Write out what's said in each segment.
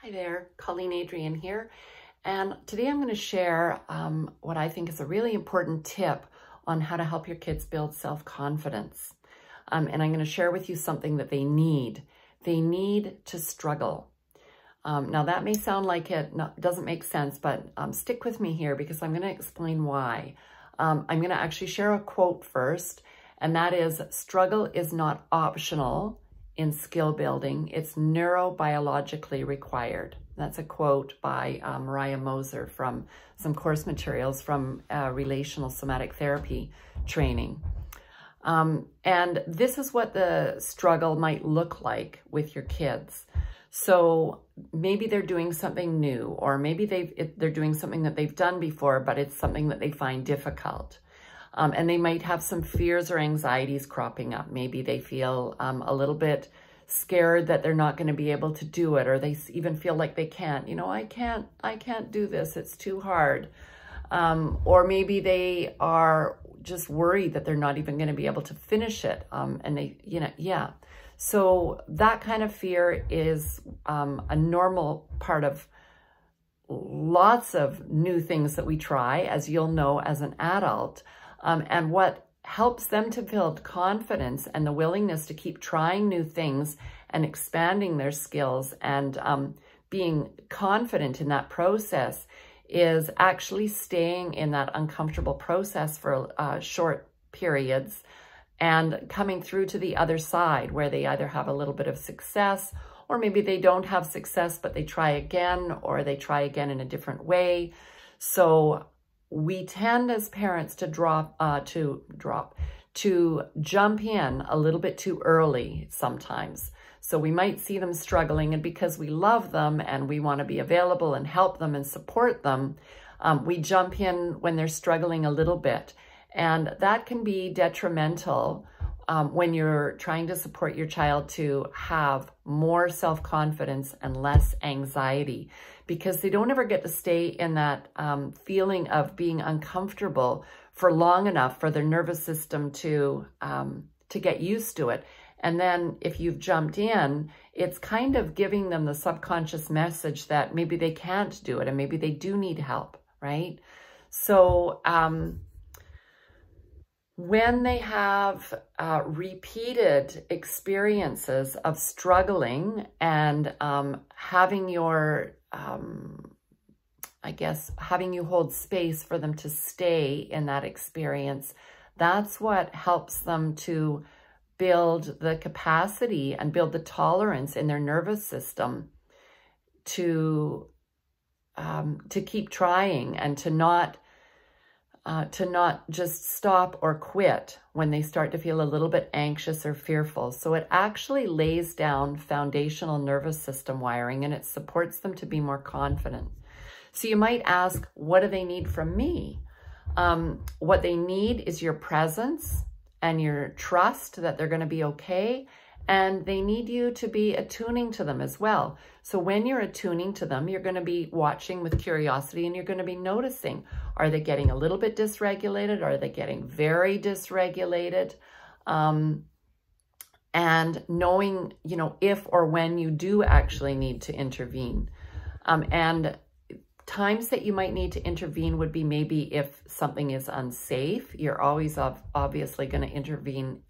Hi there, Colleen Adrian here, and today I'm going to share what I think is a really important tip on how to help your kids build self-confidence. And I'm going to share with you something that they need. They need to struggle. Now that may sound like it doesn't make sense, but stick with me here because I'm going to explain why. I'm going to actually share a quote first, and that is, struggle is not optional in skill building, it's neurobiologically required. That's a quote by Mariah Moser from some course materials from relational somatic therapy training. And this is what the struggle might look like with your kids. So maybe they're doing something new, or maybe they're doing something that they've done before, but it's something that they find difficult. And they might have some fears or anxieties cropping up. Maybe they feel a little bit scared that they're not going to be able to do it, or they even feel like they can't. You know, I can't do this. It's too hard. Or maybe they are just worried that they're not even going to be able to finish it. And they, yeah. So that kind of fear is a normal part of lots of new things that we try, as you'll know as an adult. And what helps them to build confidence and the willingness to keep trying new things and expanding their skills and being confident in that process is actually staying in that uncomfortable process for short periods and coming through to the other side where they either have a little bit of success, or maybe they don't have success, but they try again, or they try again in a different way. So we tend as parents to jump in a little bit too early sometimes. So we might see them struggling, and because we love them and we want to be available and help them and support them, we jump in when they're struggling a little bit. And that can be detrimental when you're trying to support your child to have more self-confidence and less anxiety, because they don't ever get to stay in that feeling of being uncomfortable for long enough for their nervous system to get used to it. And then if you've jumped in, it's kind of giving them the subconscious message that maybe they can't do it and maybe they do need help, right? So when they have repeated experiences of struggling and having your, having you hold space for them to stay in that experience, that's what helps them to build the capacity and build the tolerance in their nervous system to keep trying and to not just stop or quit when they start to feel a little bit anxious or fearful. So it actually lays down foundational nervous system wiring, and it supports them to be more confident. So you might ask, what do they need from me? What they need is your presence and your trust that they're going to be okay. And they need you to be attuning to them as well. So when you're attuning to them, you're going to be watching with curiosity, and you're going to be noticing, are they getting a little bit dysregulated? Are they getting very dysregulated? And knowing, if or when you do actually need to intervene. And times that you might need to intervene would be maybe if something is unsafe. You're always obviously going to intervene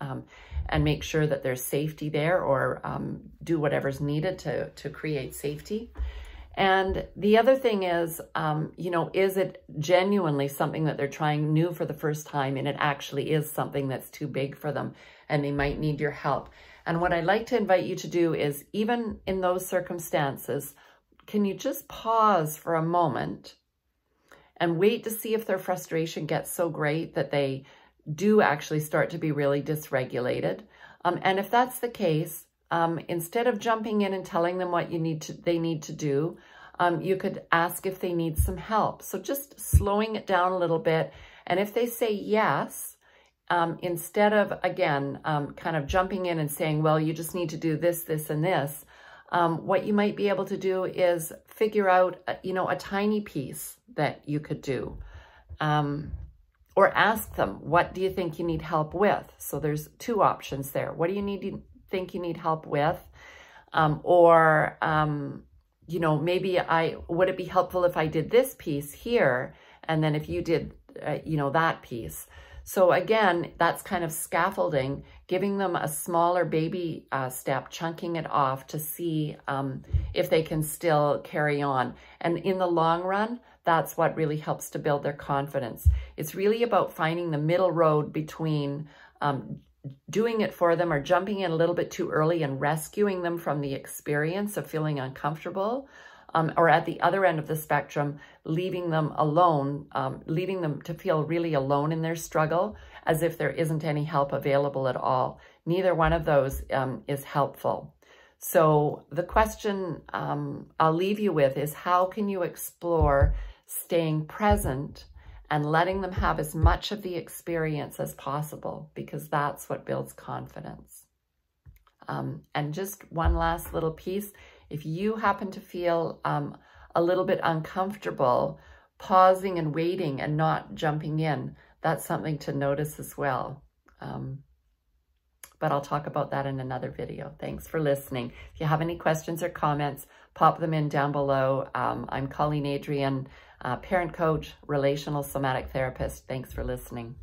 and make sure that there's safety there, or do whatever's needed to create safety. And the other thing is, is it genuinely something that they're trying new for the first time, and it actually is something that's too big for them and they might need your help? And what I'd like to invite you to do is, even in those circumstances, can you just pause for a moment and wait to see if their frustration gets so great that they do actually start to be really dysregulated? And if that's the case, instead of jumping in and telling them what they need to do, you could ask if they need some help. So just slowing it down a little bit. And if they say yes, instead of, again, kind of jumping in and saying, well, you just need to do this, this, and this, what you might be able to do is figure out, a tiny piece that you could do. Or ask them, what do you think you need help with? So there's two options there. What do you think you need help with? Or you know, maybe would it be helpful if I did this piece here? And then if you did, you know, that piece. So again, that's kind of scaffolding, giving them a smaller baby step, chunking it off to see if they can still carry on. And in the long run, that's what really helps to build their confidence. It's really about finding the middle road between doing it for them or jumping in a little bit too early and rescuing them from the experience of feeling uncomfortable, or at the other end of the spectrum, leaving them alone, leaving them to feel really alone in their struggle, as if there isn't any help available at all. Neither one of those is helpful. So the question I'll leave you with is, how can you explore staying present and letting them have as much of the experience as possible, because that's what builds confidence. And just one last little piece. If you happen to feel a little bit uncomfortable pausing and waiting and not jumping in, that's something to notice as well. But I'll talk about that in another video. Thanks for listening. If you have any questions or comments, pop them in down below. I'm Colleen Adrian, parent coach, relational somatic therapist. Thanks for listening.